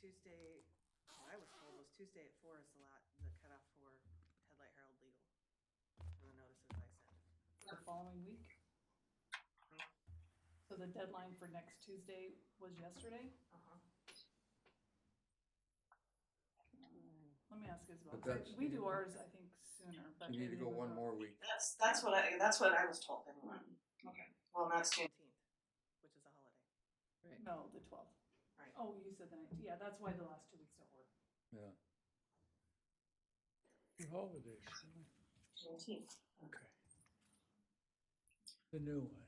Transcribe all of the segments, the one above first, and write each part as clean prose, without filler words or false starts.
Tuesday, what I was told was Tuesday at 4 is the cutoff for Headlight Herald Legal, for the notices I sent. The following week. So the deadline for next Tuesday was yesterday? Let me ask Isabel. But that's- We do ours, I think, sooner, but. You need to maybe go we'll one more week. That's what I was told anyway. Okay. Well, that's Juneteenth, which is a holiday. No, the 12th. Right. Oh, you said the 19th. Yeah, that's why the last 2 weeks don't work. Yeah. Holidays. Juneteenth. Okay. The new one.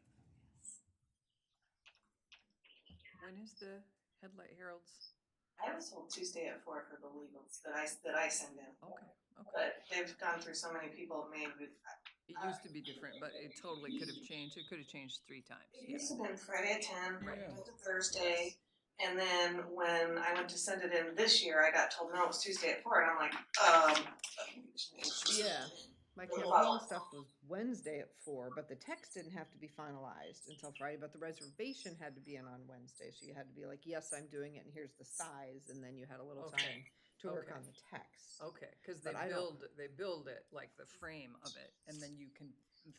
When is the Headlight Herald's? I was told Tuesday at 4 for the legals that I send in. Okay, okay. But they've gone through so many people, maybe. It used to be different, but it totally could have changed. It could have changed 3 times. It used to have been Friday at 10, Right. went to Thursday, and then when I went to send it in this year, I got told no, it's Tuesday at 4, and I'm like, Yeah. My Well, campaign stuff was Wednesday at 4, but the text didn't have to be finalized until Friday, but the reservation had to be in on Wednesday. So you had to be like, yes, I'm doing it and here's the size. And then you had a little Okay. time to work Okay. on the text. Okay, because But I don't- they build it like the frame of it, and then you can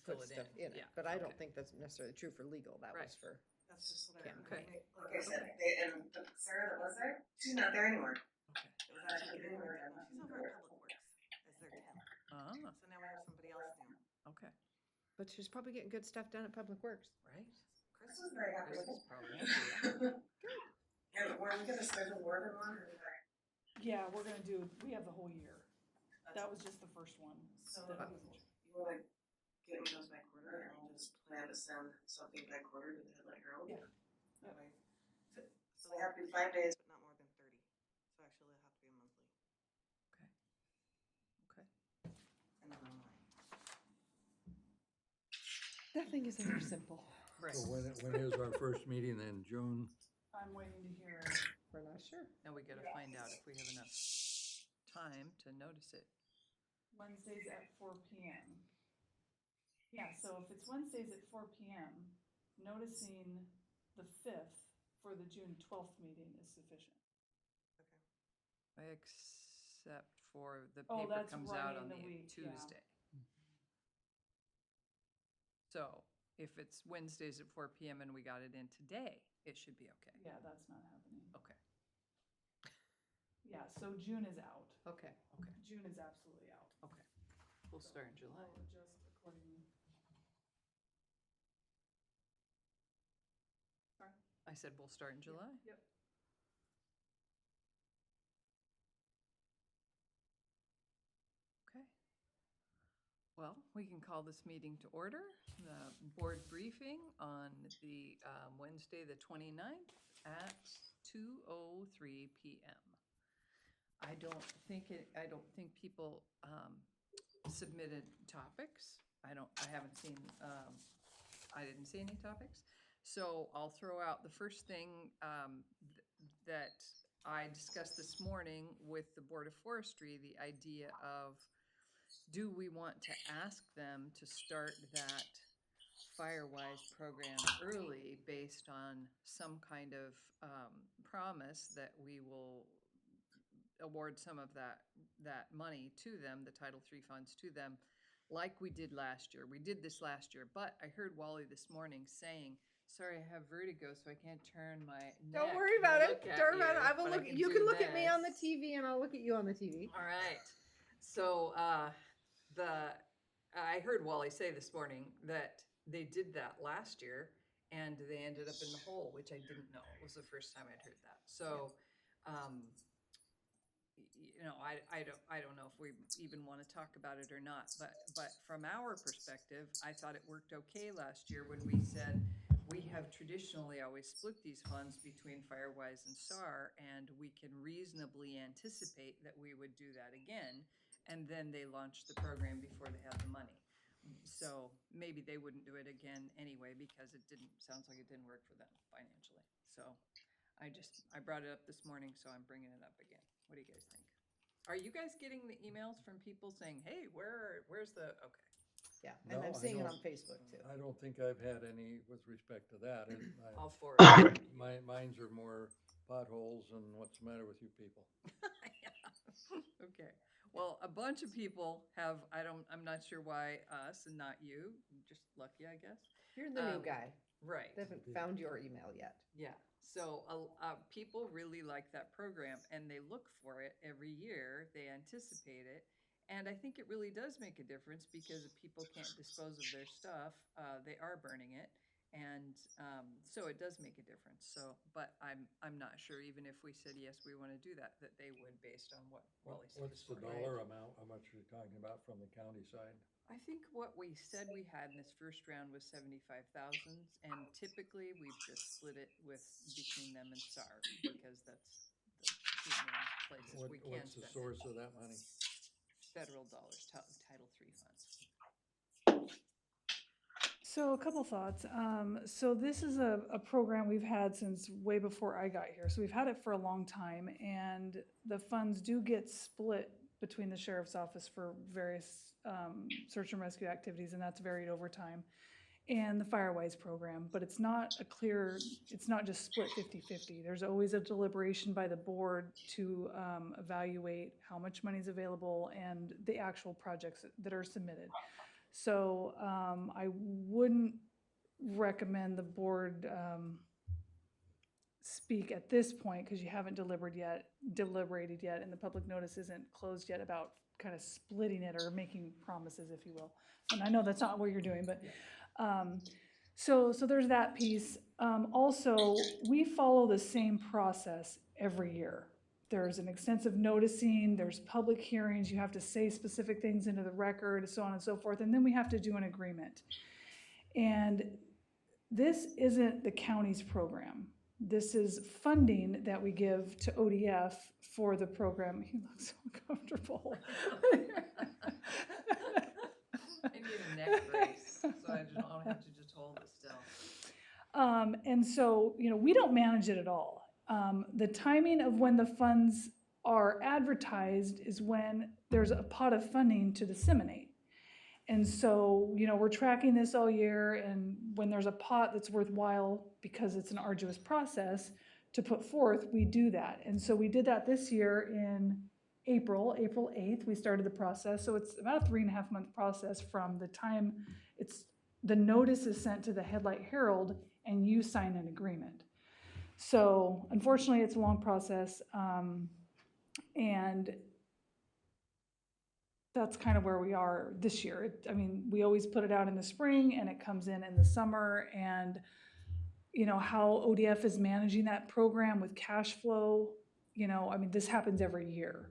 fill Put it stuff in. in Yeah, it. But I don't okay. think that's necessarily true for legal. That Right. was for That's just what I campaign. Okay. Like I said, and Sarah that was there, she's not there anymore. Okay. It was actually getting her done. She's over at Public Works as their temp. Ah, So now we have somebody else new. okay, But she's probably getting good stuff done at Public Works. right. Chris was very happy Chris with is probably happy, it. And we're gonna schedule more than one, or Yeah, we're gonna do, we have the whole year. That was just the first one. So that you was- wanna get me those by quarter, and I'll just plan to send something by quarter to the Headlight Herald? Yeah. That way. So they have to be 5 days, but not more than 30. So actually it'll have to be a monthly, Okay. and then online. Nothing is ever simple. Right. So when is our first meeting then? June? I'm waiting to hear. We're not sure. Now we gotta find out if we have enough time to notice it. Wednesdays at 4 p.m. Yeah, so if it's Wednesdays at 4 p.m., noticing the 5th for the June 12th meeting is sufficient. Except for the Oh, paper that's comes out running on the the week, yeah. Tuesday. So if it's Wednesdays at 4 p.m. and we got it in today, it should be okay. Yeah, that's not happening. Okay, Yeah, so June is out. Okay. okay, June is absolutely out. okay. We'll start in July. We'll adjust accordingly. Sorry? I said we'll start in July. Yep. Okay. Well, we can call this meeting to order. The board briefing on the Wednesday, the 29th at 2:03 p.m. I don't think people submitted topics. I haven't seen, I didn't see any topics. So I'll throw out the first thing that I discussed this morning with the Board of Forestry, the idea of, do we want to ask them to start that Firewise program early based on some kind of promise that we will award some of that money to them, the Title III funds to them, like we did last year. We did this last year, but I heard Wally this morning saying, sorry, I have vertigo, so I can't turn my neck Don't worry to about it. look at Don't worry about it. you, I will but look. You do can look at me on the this. TV, and I'll look at you on the TV. All right. So I heard Wally say this morning that they did that last year and they ended up in the hole, which I didn't know. It was the first time I'd heard that. So, I don't know if we even want to talk about it or not, but from our perspective, I thought it worked okay last year when we said, we have traditionally always split these funds between Firewise and SAR, and we can reasonably anticipate that we would do that again. And then they launched the program before they had the money. So maybe they wouldn't do it again anyway, because sounds like it didn't work for them financially. So I brought it up this morning, so I'm bringing it up again. What do you guys think? Are you guys getting the emails from people saying, hey, where's the, okay. Yeah, and No, I'm I seeing it don't. on Facebook too. I don't think I've had any with respect to that. And All four of them. mine's are more potholes and what's the matter with you people? Okay, well, a bunch of people have, I'm not sure why us and not you, just lucky, I guess. You're the new Um, guy. Right. They haven't found your email yet. Yeah, so people really like that program and they look for it every year, they anticipate it. And I think it really does make a difference because if people can't dispose of their stuff, they are burning it. And so it does make a difference. So, but I'm not sure, even if we said, yes, we want to do that, that they would based on what Wally said. What's the dollar amount, how much are you talking about from the county side? I think what we said we had in this first round was 75,000, and typically we've just split it between them and SAR because that's the two main places we can What's the spend source of that money? federal dollars, Title III funds. So a couple thoughts. So this is a program we've had since way before I got here. So we've had it for a long time, and the funds do get split between the sheriff's office for various search and rescue activities, and that's varied over time, and the Firewise program. But it's not it's not just split 50-50. There's always a deliberation by the board to evaluate how much money is available and the actual projects that are submitted. So I wouldn't recommend the board speak at this point because you haven't deliberated yet, and the public notice isn't closed yet about kind of splitting it or making promises, if you will. And I know that's not what you're doing, but so there's that piece. Also, we follow the same process every year. There's an extensive noticing, there's public hearings, you have to say specific things into the record, so on and so forth, and then we have to do an agreement. And this isn't the county's program. This is funding that we give to ODF for the program. He looks so comfortable. I need a neck brace, so I don't have to just hold it still. And so, we don't manage it at all. The timing of when the funds are advertised is when there's a pot of funding to disseminate. And so, we're tracking this all year, and when there's a pot that's worthwhile because it's an arduous process to put forth, we do that. And so we did that this year in April 8th, we started the process. So it's about a 3.5-month process from the time the notice is sent to the Headlight Herald and you sign an agreement. So unfortunately, it's a long process, and that's kind of where we are this year. We always put it out in the spring, and it comes in the summer, and how ODF is managing that program with cash flow, this happens every year.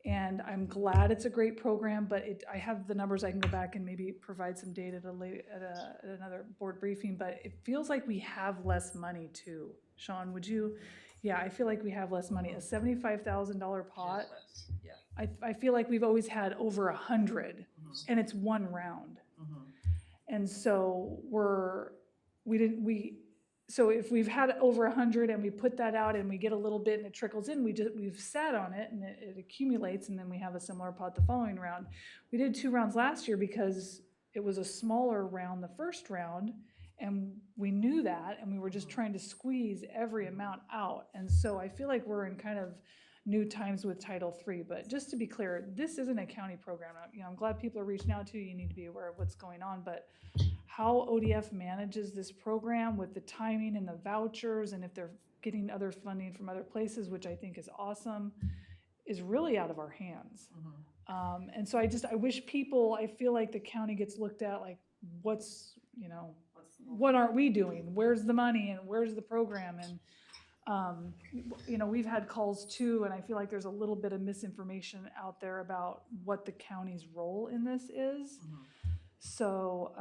And I'm glad it's a great program, but I have the numbers. I can go back and maybe provide some data at another board briefing, but it feels like we have less money too. Sean, would you? Yeah, I feel like we have less money. A $75,000 pot. Yeah. I feel like we've always had over 100, and it's one round. And so so if we've had over 100 and we put that out and we get a little bit and it trickles in, we've sat on it and it accumulates, and then we have a similar pot the following round. We did 2 rounds last year because it was a smaller round the first round, and we knew that, and we were just trying to squeeze every amount out. And so I feel like we're in kind of new times with Title III. But just to be clear, this isn't a county program. I'm glad people are reaching out to you. You need to be aware of what's going on, but how ODF manages this program with the timing and the vouchers, and if they're getting other funding from other places, which I think is awesome, is really out of our hands. And so I wish I feel like the county gets looked at like, what aren't we doing? Where's the money and where's the program? And, we've had calls too, and I feel like there's a little bit of misinformation out there about what the county's role in this is. So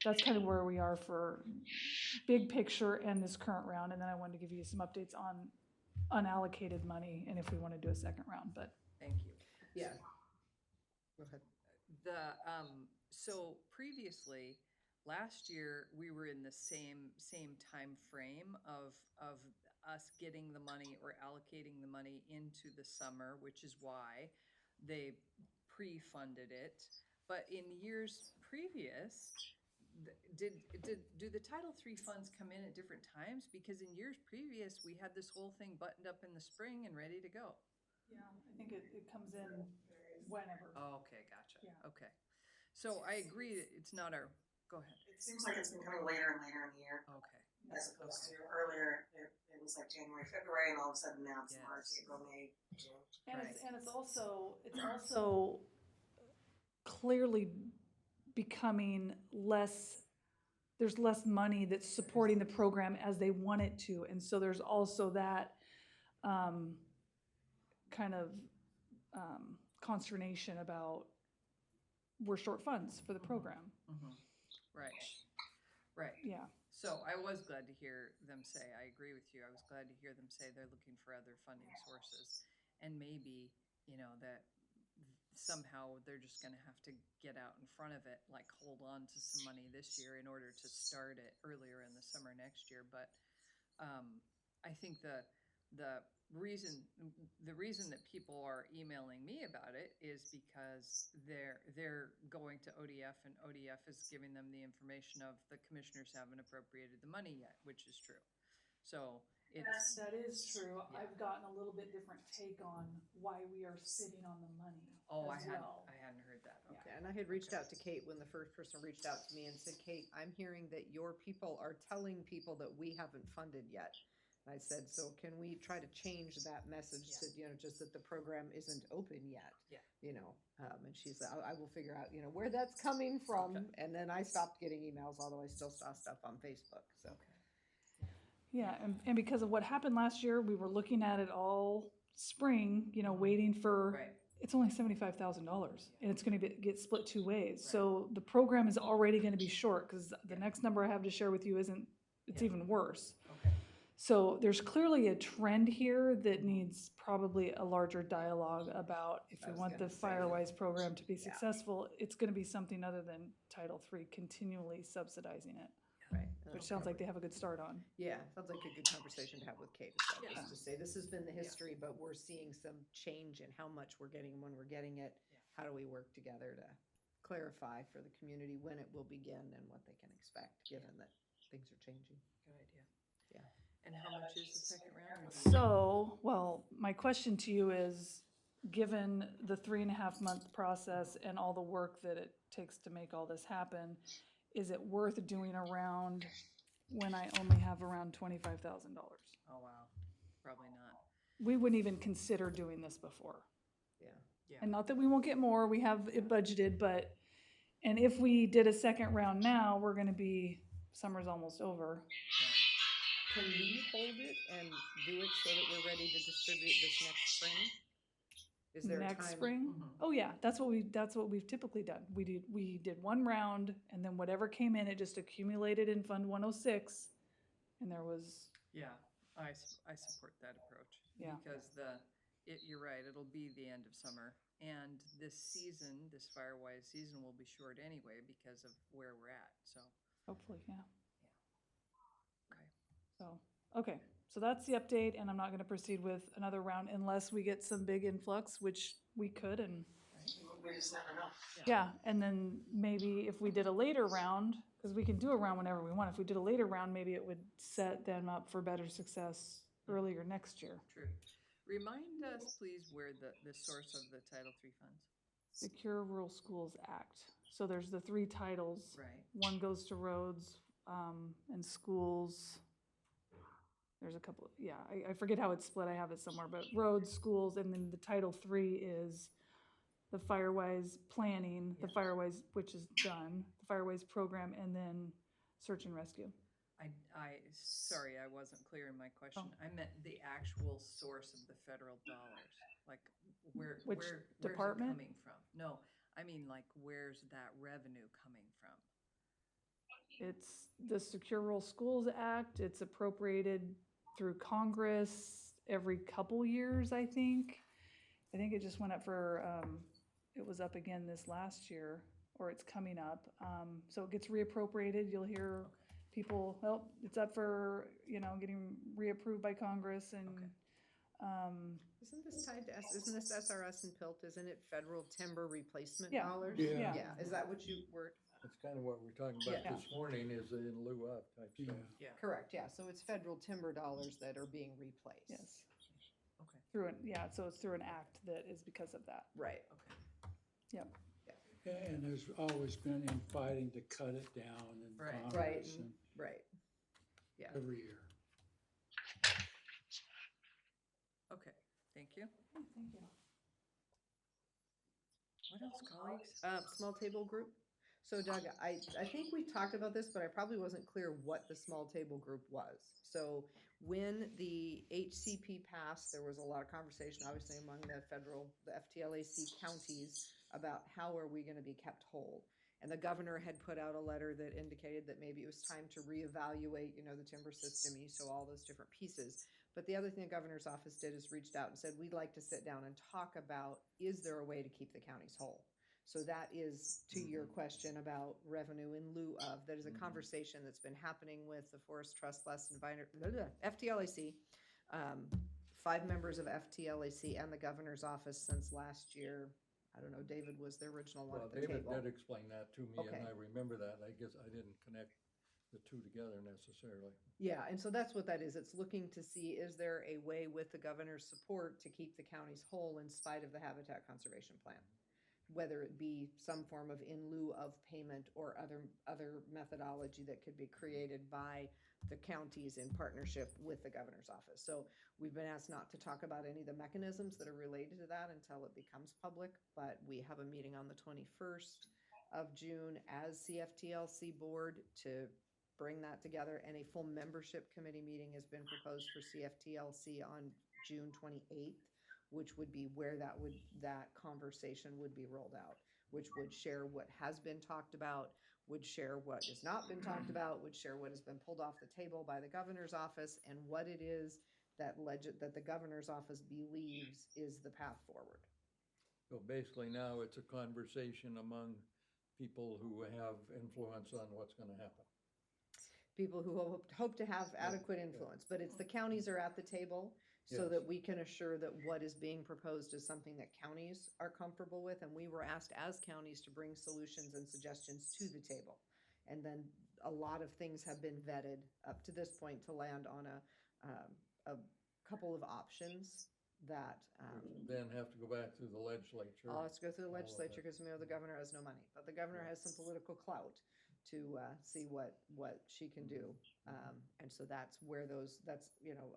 that's kind of where we are for big picture and this current round. And then I wanted to give you some updates on unallocated money and if we want to do a second round, but. Thank you. Yeah. Go ahead. So previously, last year, we were in the same time frame of us getting the money or allocating the money into the summer, which is why they pre-funded it. But in years previous, do the Title III funds come in at different times? Because in years previous, we had this whole thing buttoned up in the spring and ready to go. Yeah, I think it comes in whenever. Oh, okay, gotcha. Yeah. Okay. So I agree that it's not our, go ahead. It seems like it's been coming later and later in the year, Okay. as opposed to earlier, it was like January, February, and all of a sudden now it's Yes. March, April, May, June. And it's also clearly becoming less, there's less money that's supporting the program as they want it to. And so there's also that kind of consternation about we're short funds for the program. Mhm. Right, right. Yeah. So I was glad to hear them say, I agree with you, I was glad to hear them say they're looking for other funding sources. And maybe, that somehow they're just gonna have to get out in front of it, like hold on to some money this year in order to start it earlier in the summer next year. But I think the reason that people are emailing me about it is because they're going to ODF, and ODF is giving them the information of the commissioners haven't appropriated the money yet, which is true. So it's, That is true. Yeah. I've gotten a little bit different take on why we are sitting on the money I as well. hadn't heard that. Okay. Yeah, and I had reached out to Kate when the first person reached out to me and said, Kate, I'm hearing that your people are telling people that we haven't funded yet. And I said, so can we try to change that message to, just that the program isn't open yet? Yeah. And she's like, I will figure out, where that's coming from. Okay. And then I stopped getting emails, although I still saw stuff on Facebook, so. Yeah, and because of what happened last year, we were looking at it all spring, waiting for, Right. it's only $75,000 and it's gonna get split two ways. So the program is already gonna be short because the next number I have to share with you isn't, it's Yeah. even worse. Okay. So there's clearly a trend here that needs probably a larger dialogue about if I we was want the gonna say that. Firewise program to be Yeah. successful, it's gonna be something other than Title III continually subsidizing it, Right. which sounds like they have a good start on. Yeah, sounds like a good conversation to have with Kate, as well, Yeah. just to say, this has been the history, but we're seeing some change in how much we're getting and when we're getting it. Yeah. How do we work together to clarify for the community when it will begin and what they can expect, given that things are changing? Good idea. Yeah. And how much is the second round? So, well, my question to you is, given the 3.5 month process and all the work that it takes to make all this happen, is it worth doing a round when I only have around $25,000? Oh, wow. Probably not. We wouldn't even consider doing this before. Yeah. Yeah. And not that we won't get more, we have it budgeted, but, and if we did a second round now, we're gonna be, summer's almost over. Can we hold it and do it so that we're ready to distribute this next spring? Is there a time? Next spring? Mhm. Oh, yeah, that's what we've typically done. We did one round, and then whatever came in, it just accumulated in Fund 106, and there was, Yeah, I support that approach. Yeah. Because you're right, it'll be the end of summer. And this season, this Firewise season will be short anyway because of where we're at, so. hopefully, yeah. Okay. So that's the update, and I'm not gonna proceed with another round unless we get some big influx, which we could, and, We just never know. yeah, and then maybe if we did a later round, because we can do a round whenever we want, if we did a later round, maybe it would set them up for better success earlier next year. True. Remind us, please, where the source of the Title III funds? Secure Rural Schools Act. So there's the three titles. Right. One goes to roads, and schools. There's a couple, yeah, I forget how it's split, I have it somewhere, but roads, schools, and then the Title III is the Firewise planning, the Yeah. Firewise, which is done, the Firewise program, and then search and rescue. Sorry, I wasn't clear in my question. Oh. I meant the actual source of the federal dollars, like Which where's it department? coming from? No, I mean like where's that revenue coming from? It's the Secure Rural Schools Act, it's appropriated through Congress every couple years, I think. I think it just went up for, it was up again this last year, or it's coming up. So it gets reappropriated, you'll hear people, well, it's up for, getting reapproved by Congress and, Isn't this tied to isn't this SRS and PILT, isn't it federal timber replacement Yeah. dollars? Yeah. Yeah, is that what you were, That's kind of what we're talking about Yeah. this morning, is in lieu of type stuff. Correct, yeah, so it's federal timber dollars that are being replaced. Yes, Okay, through an, yeah, so it's through an act that is because of that. Right, okay. Yep. And there's always been infighting to cut it down in Right. right, Congress and right. Yeah. every year. Okay, thank you. Thank you. What else, colleagues? Small table group. So Doug, I think we talked about this, but I probably wasn't clear what the small table group was. So when the HCP passed, there was a lot of conversation, obviously, among the FTLAC counties about how are we gonna be kept whole? And the governor had put out a letter that indicated that maybe it was time to reevaluate, the timber system, so all those different pieces. But the other thing the governor's office did is reached out and said, we'd like to sit down and talk about, is there a way to keep the counties whole? So that is to your question about revenue in lieu of, that is a conversation that's been happening with the Forest Trust, FTLAC, 5 members of FTLAC and the governor's office since last year. I don't know, David was the original one Well, at the David table. did explain that to me, Okay. and I remember that. I guess I didn't connect the two together necessarily. Yeah, and so that's what that is. It's looking to see, is there a way with the governor's support to keep the counties whole in spite of the Habitat Conservation Plan? Whether it be some form of in lieu of payment or other methodology that could be created by the counties in partnership with the governor's office. So we've been asked not to talk about any of the mechanisms that are related to that until it becomes public, but we have a meeting on the 21st of June as CFTLC board to bring that together, and a full membership committee meeting has been proposed for CFTLC on June 28th, which would be where that conversation would be rolled out, which would share what has been talked about, would share what has not been talked about, would share what has been pulled off the table by the governor's office, and what it is that the governor's office believes is the path forward. So basically now it's a conversation among people who have influence on what's gonna happen. People who hope to have adequate influence, but it's the counties are at the table so that Yes. we can assure that what is being proposed is something that counties are comfortable with, and we were asked as counties to bring solutions and suggestions to the table. And then a lot of things have been vetted up to this point to land on a couple of options that, Then have to go back through the legislature. let's go through the all of legislature that. because the governor has no money, but the governor has some political clout to see what she can do. And so that's where that's,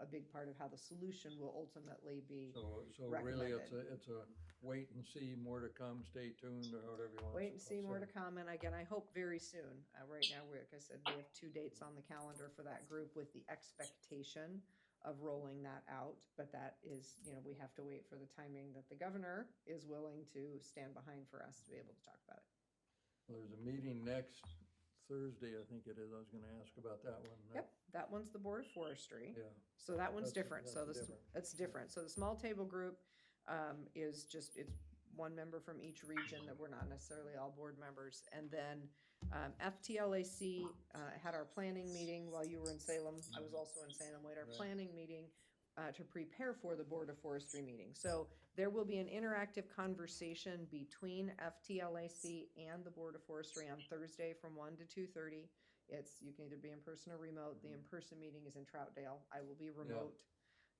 a big part of how the solution will ultimately be. So really it's recommended. a wait and see, more to come, stay tuned, or whatever you want. Wait and see, more to come, and again, I hope very soon. Right now, like I said, we have 2 dates on the calendar for that group with the expectation of rolling that out, but that is, we have to wait for the timing that the governor is willing to stand behind for us to be able to talk about it. There's a meeting next Thursday, I think it is. I was gonna ask about that one. Yep, that one's the Board of Forestry. Yeah, So that one's That's- different, so that's this, different. it's different. So the small table group is just, it's one member from each region, that we're not necessarily all board members. And then FTLAC had our planning meeting while you were in Salem. I was also in Salem. We had our Right. planning meeting to prepare for the Board of Forestry meeting. So there will be an interactive conversation between FTLAC and the Board of Forestry on Thursday from 1 to 2:30. You can either be in person or remote. The in-person meeting is in Troutdale. I will be remote.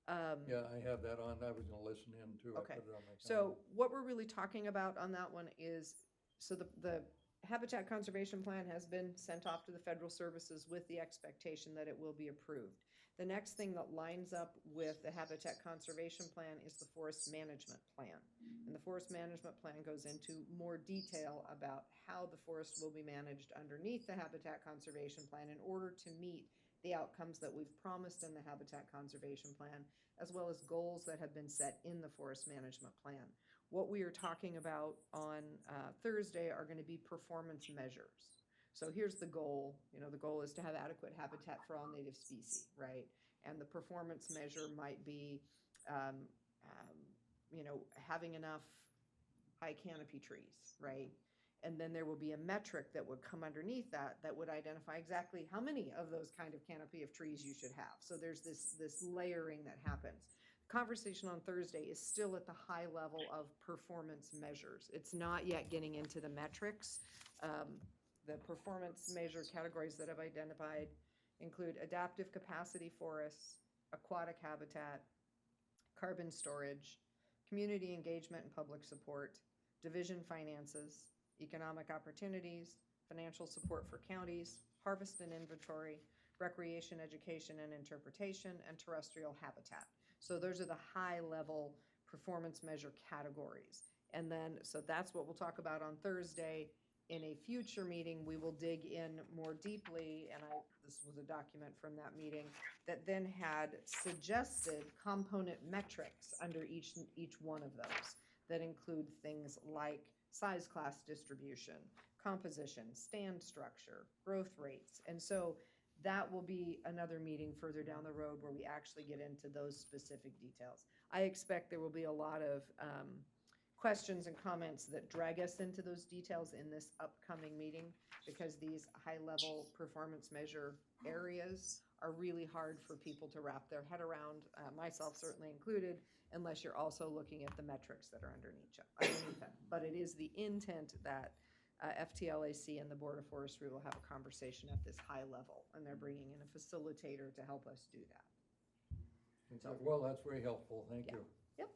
yeah, I have that on. I was gonna listen in too. I Okay. put it on my calendar. So what we're really talking about on that one is, so the Habitat Conservation Plan has been sent off to the federal services with the expectation that it will be approved. The next thing that lines up with the Habitat Conservation Plan is the Forest Management Plan. And the Forest Management Plan goes into more detail about how the forest will be managed underneath the Habitat Conservation Plan in order to meet the outcomes that we've promised in the Habitat Conservation Plan, as well as goals that have been set in the Forest Management Plan. What we are talking about on Thursday are going to be performance measures. So here's the goal. The goal is to have adequate habitat for all native species, right? And the performance measure might be, having enough high canopy trees, right? And then there will be a metric that would come underneath that would identify exactly how many of those kind of canopy of trees you should have. So there's this layering that happens. Conversation on Thursday is still at the high level of performance measures. It's not yet getting into the metrics. the performance measure categories that I've identified include adaptive capacity forests, aquatic habitat, carbon storage, community engagement and public support, division finances, economic opportunities, financial support for counties, harvest and inventory, recreation, education and interpretation, and terrestrial habitat. So those are the high-level performance measure categories. And then, so that's what we'll talk about on Thursday. In a future meeting, we will dig in more deeply, and this was a document from that meeting, that then had suggested component metrics under each one of those that include things like size class distribution, composition, stand structure, growth rates. And so that will be another meeting further down the road where we actually get into those specific details. I expect there will be a lot of questions and comments that drag us into those details in this upcoming meeting, because these high-level performance measure areas are really hard for people to wrap their head around, myself certainly included, unless you're also looking at the metrics that are underneath them. But it is the intent that FTLAC and the Board of Forestry will have a conversation at this high level, and they're bringing in a facilitator to help us do that. Okay, well, that's very helpful, thank Yeah. you. Yep.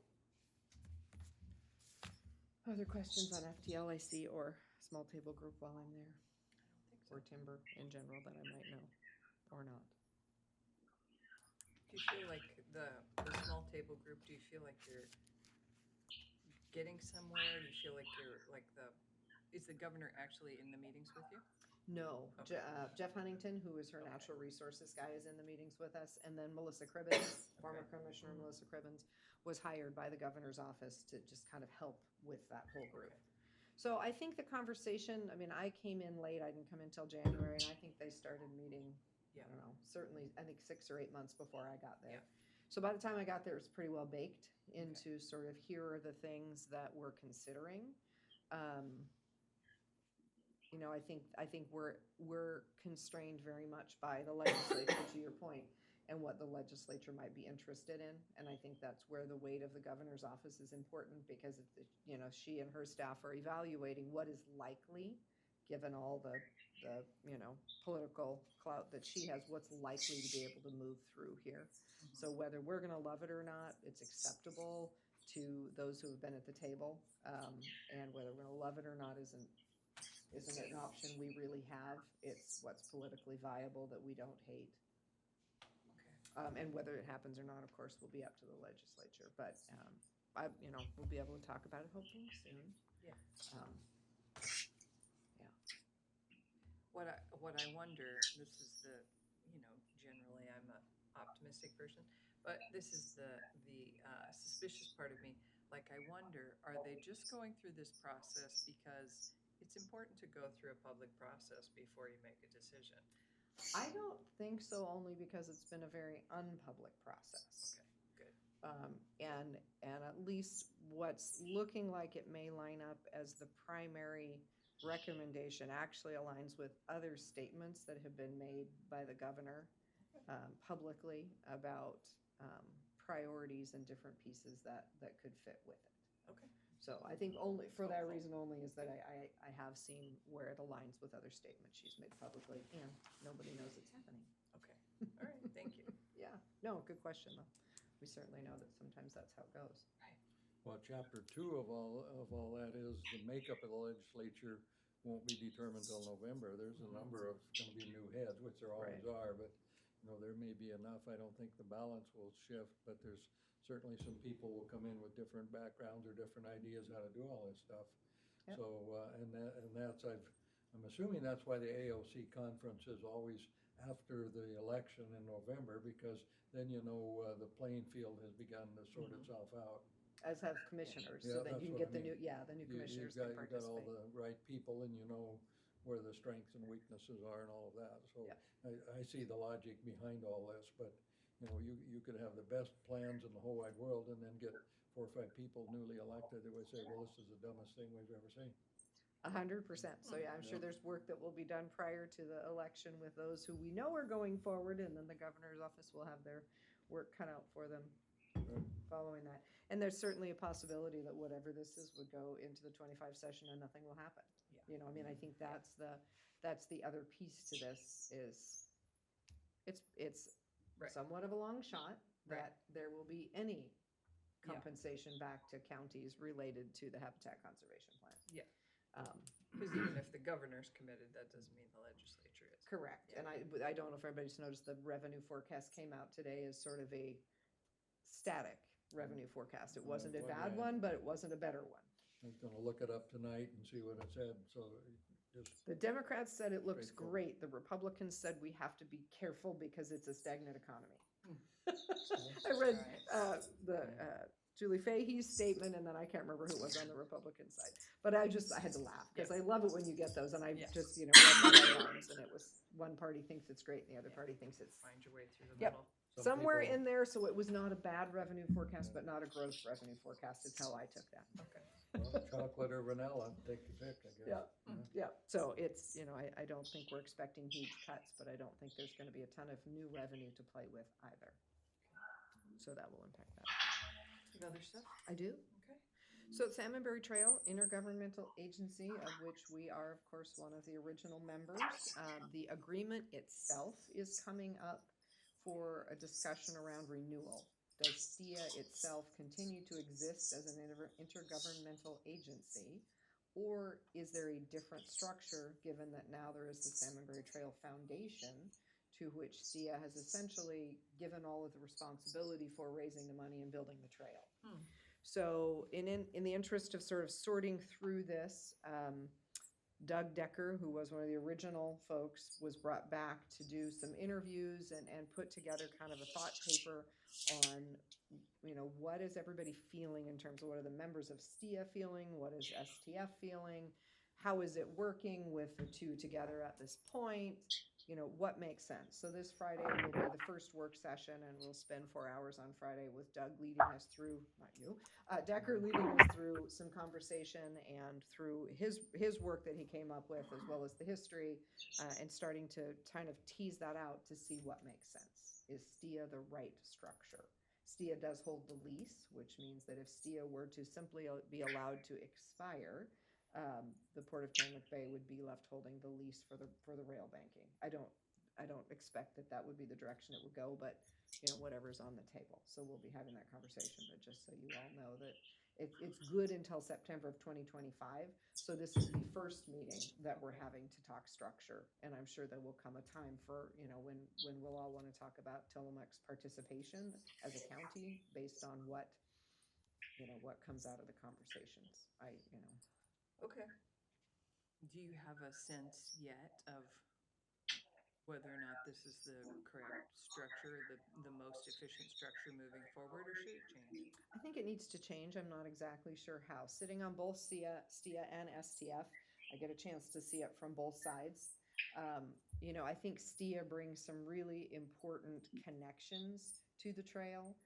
Other questions on FTLAC or small table group while I'm there? Or timber in general that I might know or not? Do you feel like the small table group, do you feel like you're getting somewhere? Do you feel like you're like is the governor actually in the meetings with you? No. Okay. Jeff Huntington, who is her natural resources guy, is in the meetings with us. And then Melissa Cribbins, former Commissioner Melissa Cribbins, was hired by the governor's office to just kind of help with that whole group. So I think the conversation, I mean, I came in late, I didn't come in until January, and I think they started meeting, I don't know, certainly, I think 6 or 8 months before I got there. Yeah. So by the time I got there, it was pretty well baked into sort of, here are the things that we're considering. You know, I think we're constrained very much by the legislature, to your point, and what the legislature might be interested in. And I think that's where the weight of the governor's office is important, because you know, she and her staff are evaluating what is likely, given all the you know, political clout that she has, what's likely to be able to move through here. So whether we're going to love it or not, it's acceptable to those who have been at the table, and whether we're going to love it or not isn't an option we really have. It's what's politically viable that we don't hate. Okay. And whether it happens or not, of course, will be up to the legislature. But you know, we'll be able to talk about it hopefully soon. Yeah. Yeah. What I wonder, this is you know, generally I'm an optimistic person, but this is the suspicious part of me. Like, I wonder, are they just going through this process because it's important to go through a public process before you make a decision? I don't think so, only because it's been a very unpublic process. Okay, good. And at least what's looking like it may line up as the primary recommendation actually aligns with other statements that have been made by the governor publicly about priorities and different pieces that could fit with it. Okay. So I think only for that reason only is that I have seen where it aligns with other statements she's made publicly, and nobody knows it's happening. Okay. All right. Thank you. Yeah, no, good question though. We certainly know that sometimes that's how it goes. Well, chapter 2 of all that is the makeup of the legislature won't be determined till November. There's a number of gonna be new heads, which there always are, but you know, there may be enough. I don't think the balance will shift, but there's certainly some people will come in with different backgrounds or different ideas how to do all this stuff. Yep. So, I'm assuming that's why the AOC conference is always after the election in November, because then you know the playing field has begun to sort itself out. As have commissioners, Yeah, so that that's you can what get I mean. the new You commissioners got can all participate. the right people, and you know where the strengths and weaknesses are and all of that. So Yep. I see the logic behind all this, but you know, you could have the best plans in the whole wide world and then get 4 or 5 people newly elected that would say, well, this is the dumbest thing we've ever seen. 100%. So yeah, I'm sure there's work that will be done prior to the election with those who we know are going forward, and then the governor's office will have their work cut out for them Right. following that. And there's certainly a possibility that whatever this is would go into the 25 session and nothing will happen. Yeah. You know, I mean, I think that's that's the other piece to this is, it's Right. somewhat of a long shot Right. that there will be any Yeah. compensation back to counties related to the Habitat Conservation Plan. Yeah. Um, Because even if the governor's committed, that doesn't mean the legislature is. Correct, Yeah. and I don't know if everybody's noticed, the revenue forecast came out today as sort of a static revenue forecast. It wasn't a Well, bad yeah. one, but it wasn't a better one. I was gonna look it up tonight and see what it said, so just, The Democrats said it looks Straightforward. great. The Republicans said we have to be careful because it's a stagnant economy. I read Julie Fahey's statement, and then I can't remember who it was on the Republican side. But I had to laugh, because I love it when you get those, and I Yeah. just, read the headlines, and it was, one party thinks it's great, and the other Yeah. party thinks it's Find your way through the Yep. middle. some somewhere people- in there, so it was not a bad revenue forecast, but not a gross revenue forecast, is how I took that. Okay. well, chocolate or vanilla, take your pick, I guess. Yeah. Mm. Yeah, so it's, I don't think we're expecting huge cuts, but I don't think there's gonna be a ton of new revenue to play with either. So that will impact that. You have other stuff? I do. Okay. So Salmonberry Trail, intergovernmental agency, of which we are, of course, one of the original members. The agreement itself is coming up for a discussion around renewal. Does STIA itself continue to exist as an intergovernmental agency? Or is there a different structure, given that now there is the Salmonberry Trail Foundation, to which STIA has essentially given all of the responsibility for raising the money and building the trail? So in the interest of sort of sorting through this, Doug Decker, who was one of the original folks, was brought back to do some interviews and put together kind of a thought paper on, what is everybody feeling in terms of what are the members of STIA feeling, what is STF feeling, how is it working with the two together at this point, what makes sense. So this Friday will be the first work session, and we'll spend 4 hours on Friday with Doug leading us through, not you, Decker leading us through some conversation and through his work that he came up with, as well as the history, and starting to kind of tease that out to see what makes sense. Is STIA the right structure? STIA does hold the lease, which means that if STIA were to simply be allowed to expire, the Port of Kennewick Bay would be left holding the lease for the rail banking. I don't expect that would be the direction it would go, but whatever's on the table. So we'll be having that conversation, but just so you all know that it's good until September of 2025. So this is the first meeting that we're having to talk structure, and I'm sure there will come a time for when we'll all want to talk about Tillamook's participation as a county based on what comes out of the conversations. Okay. Do you have a sense yet of whether or not this is the correct structure, the most efficient structure moving forward, or should it change? I think it needs to change. I'm not exactly sure how. Sitting on both STIA and STF, I get a chance to see it from both sides. I think STIA brings some really important connections to the trail,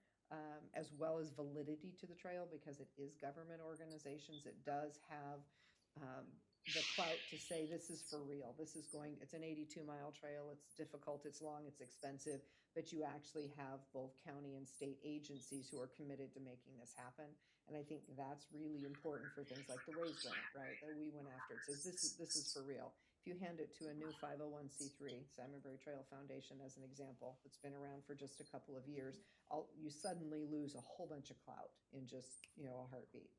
as well as validity to the trail, because it is government organizations. It does have the clout to say this is for real. It's an 82-mile trail. It's difficult, it's long, it's expensive, but you actually have both county and state agencies who are committed to making this happen. And I think that's really important for things like the RAISE grant, right? That we went after. It says this is for real. If you hand it to a new 501c3, Salmonberry Trail Foundation as an example, that's been around for just a couple of years, you suddenly lose a whole bunch of clout in just a heartbeat.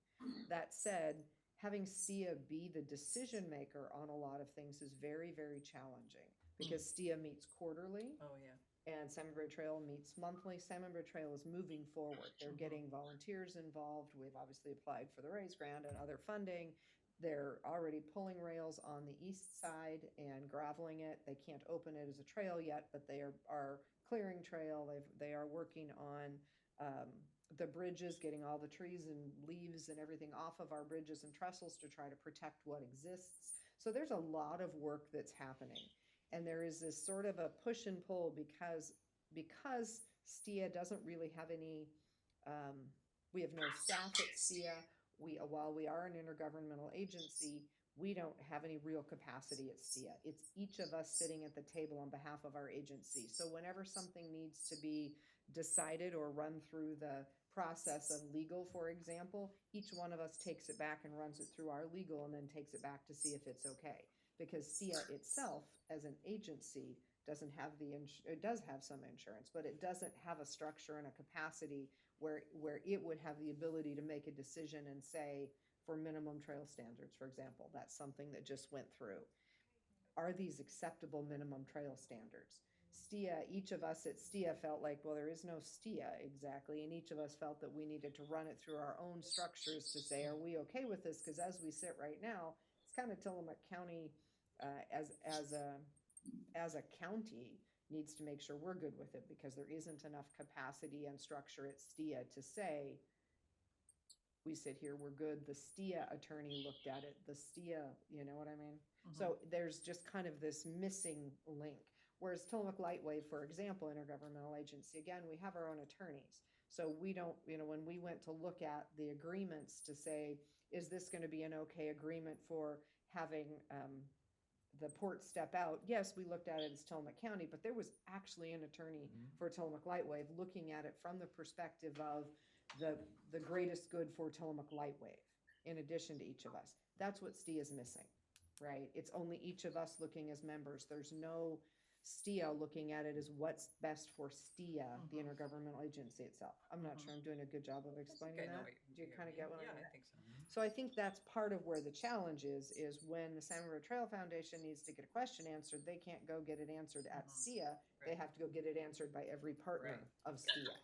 That said, having STIA be the decision maker on a lot of things is very, very challenging, because STIA meets quarterly Oh, yeah. and Salmonberry Trail meets monthly. Salmonberry Trail is moving forward. They're getting volunteers involved. We've obviously applied for the RAISE grant and other funding. They're already pulling rails on the east side and graveling it. They can't open it as a trail yet, but they are clearing trail. They are working on the bridges, getting all the trees and leaves and everything off of our bridges and trestles to try to protect what exists. So there's a lot of work that's happening. And there is this sort of a push and pull because STIA doesn't really have any, we have no staff at STIA. While we are an intergovernmental agency, we don't have any real capacity at STIA. It's each of us sitting at the table on behalf of our agency. So whenever something needs to be decided or run through the process of legal, for example, each one of us takes it back and runs it through our legal and then takes it back to see if it's okay. because STIA itself, as an agency, doesn't have it does have some insurance, but it doesn't have a structure and a capacity where it would have the ability to make a decision and say, for minimum trail standards, for example, that's something that just went through. Are these acceptable minimum trail standards? STIA, each of us at STIA felt like, well, there is no STIA exactly, and each of us felt that we needed to run it through our own structures to say, are we okay with this? Because as we sit right now, it's kind of Tillamook County as a county needs to make sure we're good with it, because there isn't enough capacity and structure at STIA to say, we sit here, we're good. The STIA attorney looked at it, the STIA, you know what I mean? So there's just kind of this missing link. Whereas Tillamook Lightwave, for example, intergovernmental agency, again, we have our own attorneys. So we don't, when we went to look at the agreements to say, is this going to be an okay agreement for having the port step out? Yes, we looked at it as Tillamook County, but there was actually an attorney for Tillamook Lightwave looking at it from the perspective of the greatest good for Tillamook Lightwave, in addition to each of us. That's what STIA is missing, right? It's only each of us looking as members. There's no STIA looking at it as what's best for STIA, the intergovernmental agency itself. I'm not sure I'm doing a good job of explaining that. Do you kind of get what I mean? Yeah, I think so. So I think that's part of where the challenge is when the Salmon River Trail Foundation needs to get a question answered, they can't go get it answered at STIA. They Right. have to go get it answered by every partner Right. of STIA.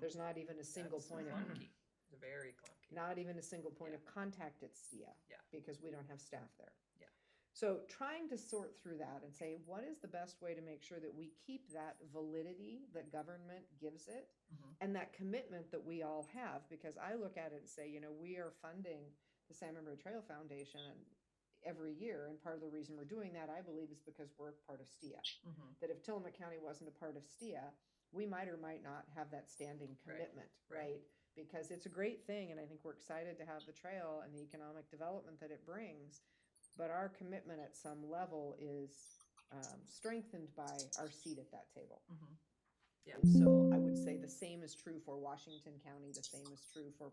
There's not even a single That's point of, clunky. It's very clunky. not even a single point Yeah. of contact at STIA. Yeah. Because we don't have staff there. Yeah. So trying to sort through that and say, what is the best way to make sure that we keep that validity that government gives it and that commitment that we all have? Because I look at it and say, we are funding the Salmon River Trail Foundation every year, and part of the reason we're doing that, I believe, is because we're part of STIA. That if Tillamook County wasn't a part of STIA, we might or might not have that standing commitment, right? Because it's a great thing, and I think we're excited to have the trail and the economic development that it brings, but our commitment at some level is strengthened by our seat at that table. Yeah. And so I would say the same is true for Washington County, the same is true for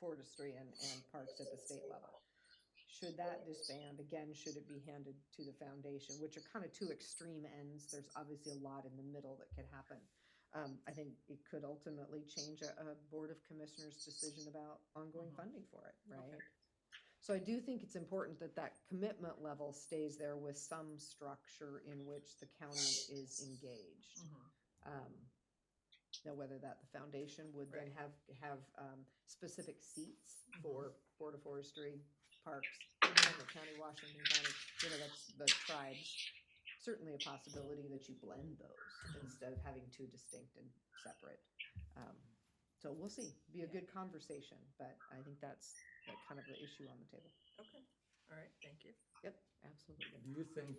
forestry and parks at the state level. Should that disband, again, should it be handed to the foundation, which are kind of two extreme ends? There's obviously a lot in the middle that could happen. I think it could ultimately change a Board of Commissioners' decision about ongoing funding for it, right? Okay. So I do think it's important that that commitment level stays there with some structure in which the county is engaged. Now, whether that the foundation would then have specific seats for Board of Forestry, Parks, Tillamook County, Washington County, that's the tribes. Certainly a possibility that you blend those instead of having two distinct and separate. So we'll see. Be a good conversation, but I think that's kind of the issue on the table. Okay, all right, thank you. Yep, absolutely. Do you think,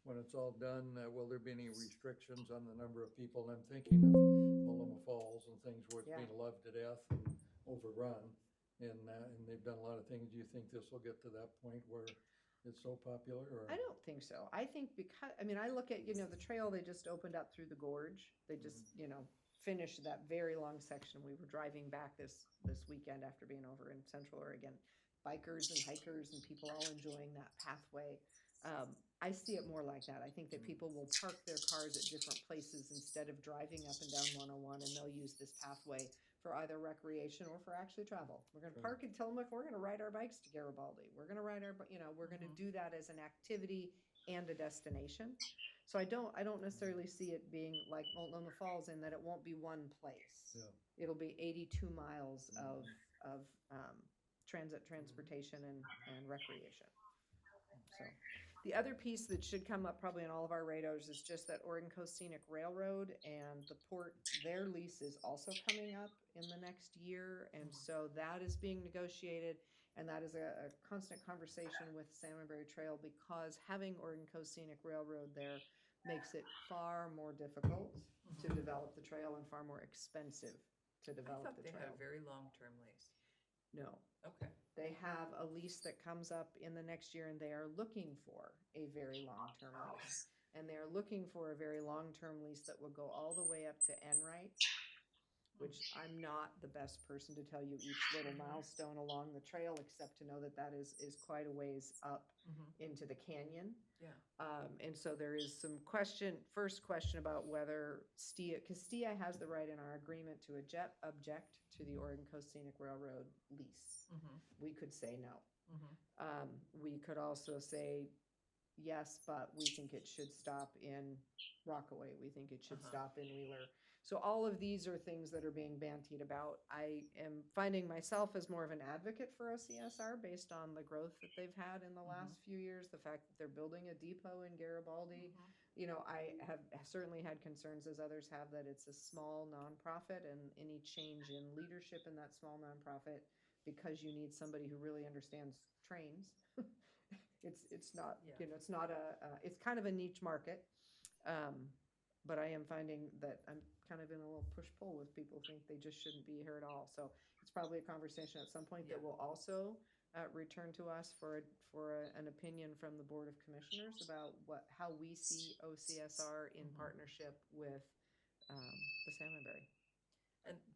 when it's all done, will there be any restrictions on the number of people? I'm thinking of Multnomah Falls and things where it's Yeah. being loved to death and overrun, and they've done a lot of things. Do you think this will get to that point where it's so popular, or? I don't think so. I think because, I look at, the trail they just opened up through the gorge. They just, finished that very long section. We were driving back this weekend after being over in Central Oregon. Bikers and hikers and people all enjoying that pathway. I see it more like that. I think that people will park their cars at different places instead of driving up and down 101, and they'll use this pathway for either recreation or for actually travel. We're going to park in Tillamook. We're going to ride our bikes to Garibaldi. We're going to ride we're going to do that as an activity and a destination. So I don't necessarily see it being like Multnomah Falls in that it won't be one place. Yeah. It'll be 82 miles of transportation and recreation. So the other piece that should come up probably on all of our radars is just that Oregon Coast Scenic Railroad and the port, their lease is also coming up in the next year. And so that is being negotiated, and that is a constant conversation with Salmonberry Trail, because having Oregon Coast Scenic Railroad there makes it far more difficult to develop the trail and far more expensive to I develop thought the they trail. had a very long-term lease. No. Okay. They have a lease that comes up in the next year, and they are looking for a very long-term lease. And they're looking for a very long-term lease that will go all the way up to Enright which I'm not the best person to tell you each little milestone along the trail, except to know that that is quite a ways up Mhm. into the canyon. Yeah. And so there is some first question about whether STIA, because STIA has the right in our agreement to object to the Oregon Coast Scenic Railroad lease. Mhm. We could say no. Mhm. We could also say yes, but we think it should stop in Rockaway. We think it should Uh-huh. stop in Wheeler. So all of these are things that are being bantied about. I am finding myself as more of an advocate for OCSR based on the growth that they've had in the last few years, the fact that they're building a depot in Garibaldi. Mhm. You know, I have certainly had concerns, as others have, that it's a small nonprofit, and any change in leadership in that small nonprofit, because you need somebody who really understands trains. It's not, Yeah. you know, it's not it's kind of a niche market. But I am finding that I'm kind of in a little push-pull with people who think they just shouldn't be here at all. So it's probably a conversation at some point that Yeah. will also return to us for an opinion from the Board of Commissioners about how we see OCSR in partnership with the Salmonberry.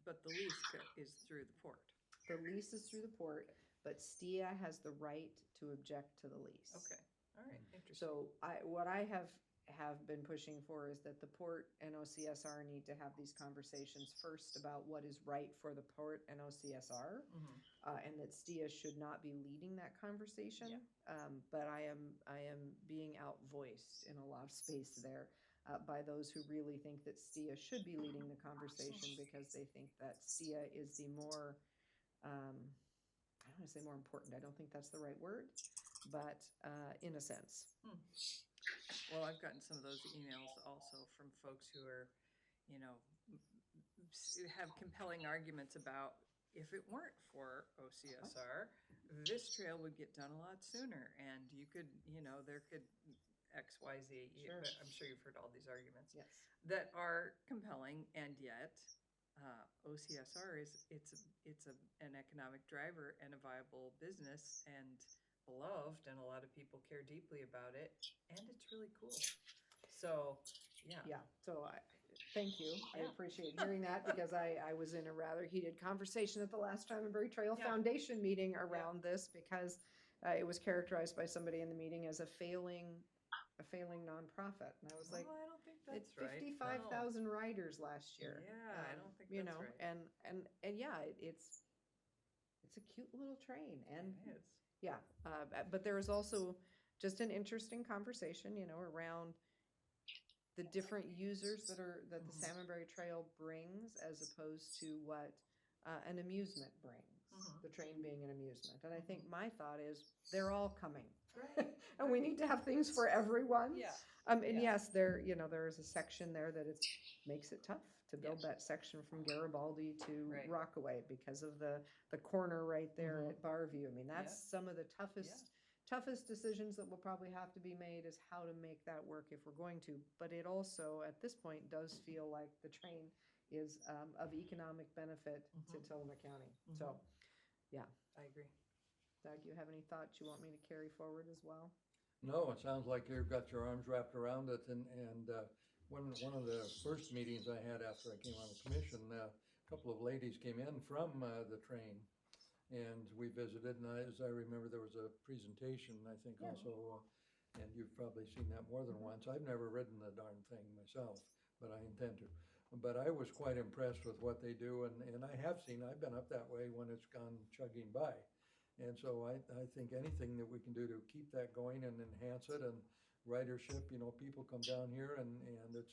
But the lease is through the port. The lease is through the port, but STIA has the right to object to the lease. Okay, all right, interesting. So what I have been pushing for is that the port and OCSR need to have these conversations first about what is right for the port and OCSR, and that STIA should not be leading that conversation. But I am being outvoiced in a lot of space there by those who really think that STIA should be leading the conversation, because they think that STIA is the more, I don't want to say more important, I don't think that's the right word, but in a sense. Well, I've gotten some of those emails also from folks who are, you know, have compelling arguments about, if it weren't for OCSR, this trail would get done a lot sooner, and you could, you know, there could X, Y, Z. Sure. I'm sure you've heard all these arguments Yes. that are compelling, and yet OCSR it's an economic driver and a viable business and beloved, and a lot of people care deeply about it, and it's really cool. So, yeah. So thank you. I Yeah. appreciate hearing that, because I was in a rather heated conversation at the last Salmonberry Trail Yeah. Foundation meeting around this, because it was characterized by somebody in the meeting as a failing nonprofit. And I was like, I don't think it's that's right. 55,000 riders last year. Yeah, I don't think you that's know, right. and yeah, it's a cute little train, and It is. yeah, but there is also just an interesting conversation, you know, around the different users that the Salmonberry Trail brings, as opposed to what an amusement brings, the train being an amusement. And I think my thought is they're all coming. Right. And we need to have things for everyone. Yeah. And Yeah. yes, there is a section there that makes it tough to build that section from Garibaldi to Right. Rockaway, because of the corner right there at Barview. I mean, that's some of the toughest decisions that will probably have to be made, is how to make that work if we're going to. But it also, at this point, does feel like the train is of economic benefit to Tillamook County. So, yeah. I agree. Doug, you have any thoughts you want me to carry forward as well? No, it sounds like you've got your arms wrapped around it, and one of the first meetings I had after I came on the commission, a couple of ladies came in from the train, and we visited, and as I remember, there was a presentation, I think also, and you've probably seen that more than once. I've never ridden the darn thing myself, but I intend to. But I was quite impressed with what they do, and I've been up that way when it's gone chugging by. And so I think anything that we can do to keep that going and enhance it, and ridership, you know, people come down here, and it's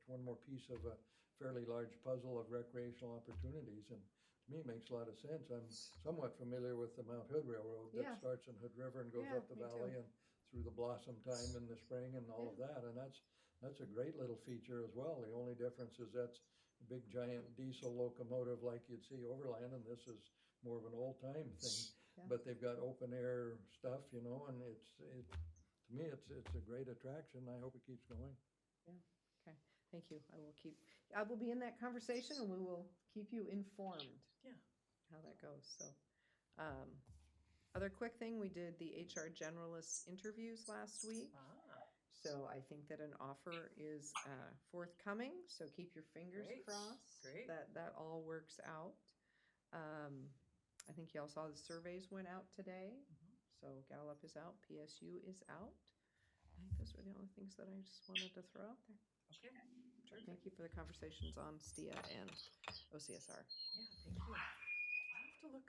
one more piece of a fairly large puzzle of recreational opportunities, and to me, it makes a lot of sense. I'm somewhat familiar with the Mount Hood Railroad that starts in Hood River and goes up the me valley too. and through the blossom time in the spring and all of that, and that's a great little feature as well. The only difference is that's a big giant diesel locomotive like you'd see overland, and this is more of an old time thing. But they've got open air stuff, you know, and to me, it's a great attraction. I hope it keeps going. Yeah, okay, thank you. I will be in that conversation, and we will keep you informed. Yeah. How that goes, so. Other quick thing, we did the HR generalist interviews last week. So I think that an offer is forthcoming, so keep your fingers Great, crossed. great. That all works out. I think y'all saw the surveys went out today. So Gallup is out, PSU is out. I think those were the only things that I just wanted to throw out there. Okay, terrific. Thank you for the conversations on STIA and OCSR. Yeah, thank you. I'll have to look,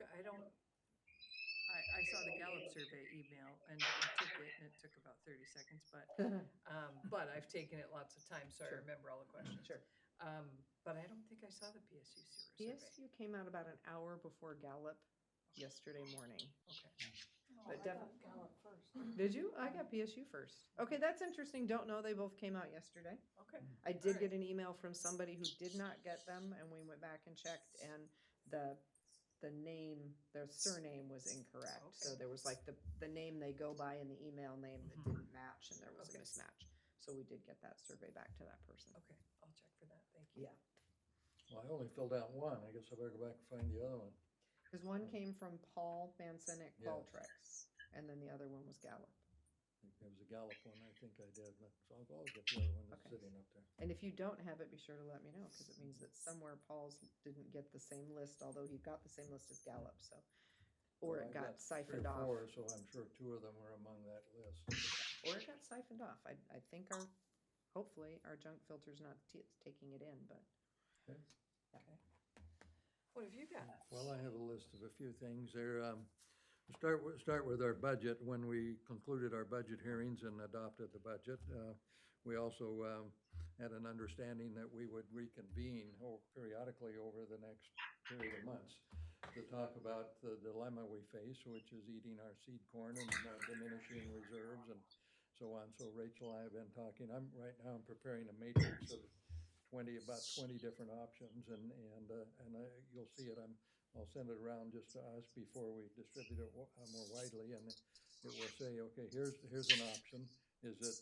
I saw the Gallup survey email and I took it and it took about 30 seconds, but I've taken it lots of times, so I Sure. remember all the questions. Sure. But I don't think I saw the PSU survey. PSU came out about an hour before Gallup yesterday morning. Okay. But Did you? I got PSU first. Okay, that's interesting. Don't know. They both came out yesterday. Okay. I did Alright. get an email from somebody who did not get them, and we went back and checked, and the surname was incorrect. So Okay. there was like the name they go by in the email name that didn't match, and there was a Okay. mismatch. So we did get that survey back to that person. Okay, I'll check for that. Thank you. Yeah. Well, I only filled out one, I guess I better go back and find the other one. Because one came from Paul Manson at Yes. Qualtrics, and then the other one was Gallup. It was a Gallup one, I think I did, but so I'll get the other one that's Okay. sitting up there. And if you don't have it, be sure to let me know, because it means that somewhere Paul's didn't get the same list, although he got the same list as Gallup, so. Or Well, it I've got three or siphoned off. four, so I'm sure two of them were among that list. Or it got siphoned off. I think hopefully our junk filter's not taking it in, but. Okay. What have you got? Well, I have a list of a few things there. We'll start with our budget. When we concluded our budget hearings and adopted the budget, we also had an understanding that we would reconvene periodically over the next period of months to talk about the dilemma we face, which is eating our seed corn and diminishing reserves and so on. So Rachel and I have been talking. Right now I'm preparing a matrix of about 20 different options, and you'll see it. I'll send it around just to us before we distribute it more widely, and it will say, okay, here's an option. Is it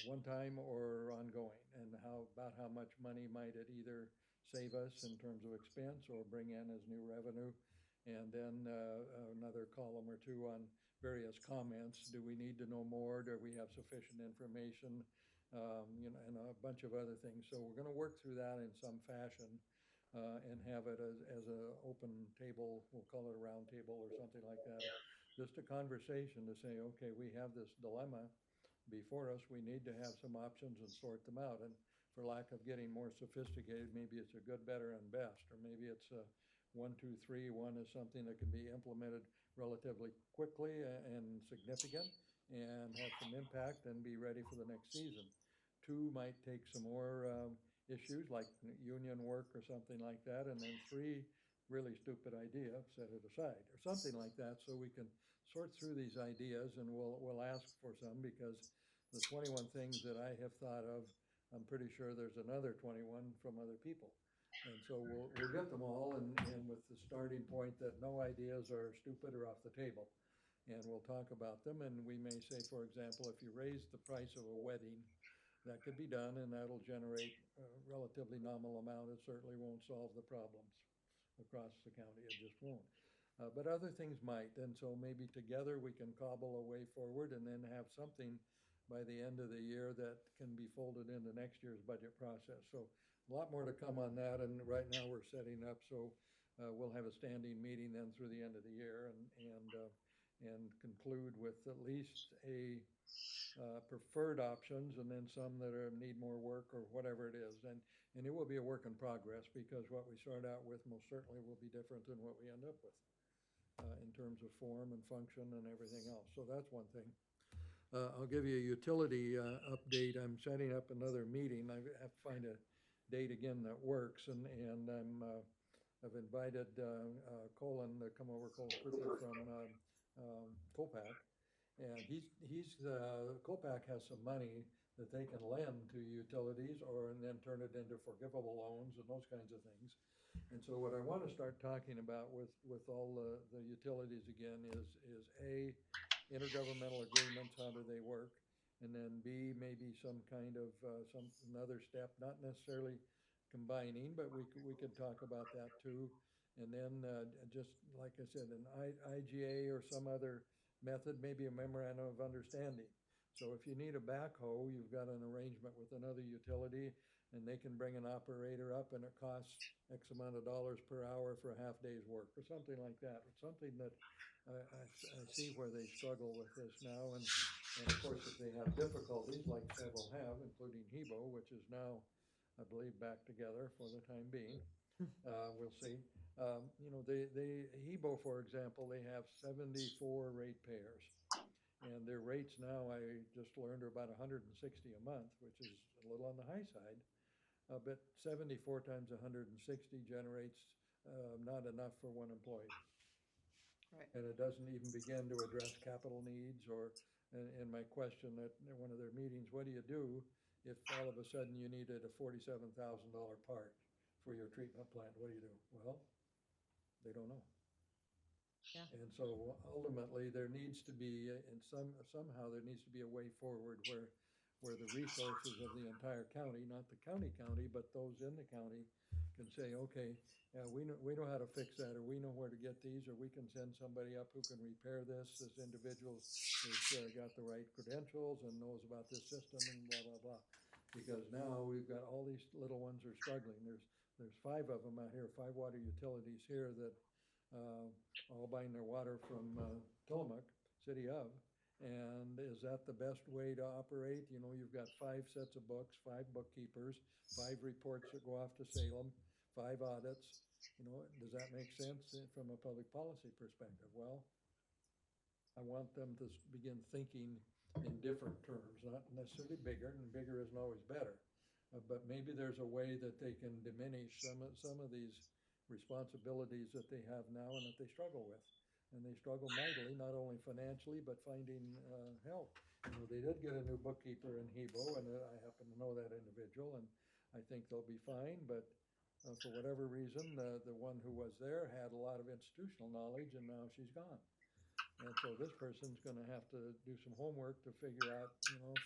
one time or ongoing, and about how much money might it either save us in terms of expense or bring in as new revenue? And then another column or two on various comments. Do we need to know more? Do we have sufficient information? And a bunch of other things. So we're going to work through that in some fashion and have it as an open table. We'll call it a round table or something like that. Just a conversation to say, okay, we have this dilemma before us. We need to have some options and sort them out. And for lack of getting more sophisticated, maybe it's a good, better, and best, or maybe it's a 1, 2, 3. One is something that can be implemented relatively quickly and significant and have some impact and be ready for the next season. 2 might take some more issues like union work or something like that, and then 3, really stupid idea, set it aside, or something like that, so we can sort through these ideas, and we'll ask for some, because the 21 things that I have thought of, I'm pretty sure there's another 21 from other people. And so we'll get them all, and with the starting point that no ideas are stupid or off the table. And we'll talk about them, and we may say, for example, if you raise the price of a wedding, that could be done, and that'll generate a relatively nominal amount. It certainly won't solve the problems across the county. It just won't. But other things might, and so maybe together we can cobble a way forward and then have something by the end of the year that can be folded into next year's budget process. So a lot more to come on that, and right now we're setting up, so we'll have a standing meeting then through the end of the year and conclude with at least a preferred options, and then some that need more work or whatever it is. And it will be a work in progress, because what we start out with most certainly will be different than what we end up with in terms of form and function and everything else. So that's one thing. I'll give you a utility update. I'm setting up another meeting. I have to find a date again that works, and I've invited Colin to come over, Colin Cooper from Copac. And Copac has some money that they can lend to utilities and then turn it into forgivable loans and those kinds of things. And so what I want to start talking about with all the utilities again is A, intergovernmental agreements, how do they work? And then B, maybe some kind of another step, not necessarily combining, but we could talk about that too. And then just like I said, an IGA or some other method, maybe a memorandum of understanding, So if you need a backhoe, you've got an arrangement with another utility, and they can bring an operator up, and it costs X amount of dollars per hour for a half day's work, or something like that. It's something that I see where they struggle with this now, and of course, if they have difficulties, like several have, including Hebo, which is now, I believe, back together for the time being, we'll see. You know, Hebo, for example, they have 74 ratepayers. And their rates now, I just learned, are about 160 a month, which is a little on the high side. But 74 times 160 generates not enough for one employee. Right. And it doesn't even begin to address capital needs or, in my question at one of their meetings, what do you do if all of a sudden you needed a $47,000 part for your treatment plant? What do you do? Well, they don't know. Yeah. And so ultimately, there needs to be, somehow there needs to be a way forward where the resources of the entire county, not the county, but those in the county can say, okay, we know how to fix that, or we know where to get these, or we can send somebody up who can repair this. This individual has got the right credentials and knows about this system and blah, blah, blah. Because now we've got all these little ones are struggling. There's 5 of them out here, 5 water utilities here that all buying their water from Tillamook, city of. And is that the best way to operate? You know, you've got 5 sets of books, 5 bookkeepers, 5 reports that go off to Salem, 5 audits. You know, does that make sense from a public policy perspective? Well, I want them to begin thinking in different terms, not necessarily bigger, and bigger isn't always better. But maybe there's a way that they can diminish some of these responsibilities that they have now and that they struggle with. And they struggle mightily, not only financially, but finding help. You know, they did get a new bookkeeper in Hebo, and I happen to know that individual, and I think they'll be fine. But for whatever reason, the one who was there had a lot of institutional knowledge, and now she's gone. And so this person's going to have to do some homework to figure out, you know,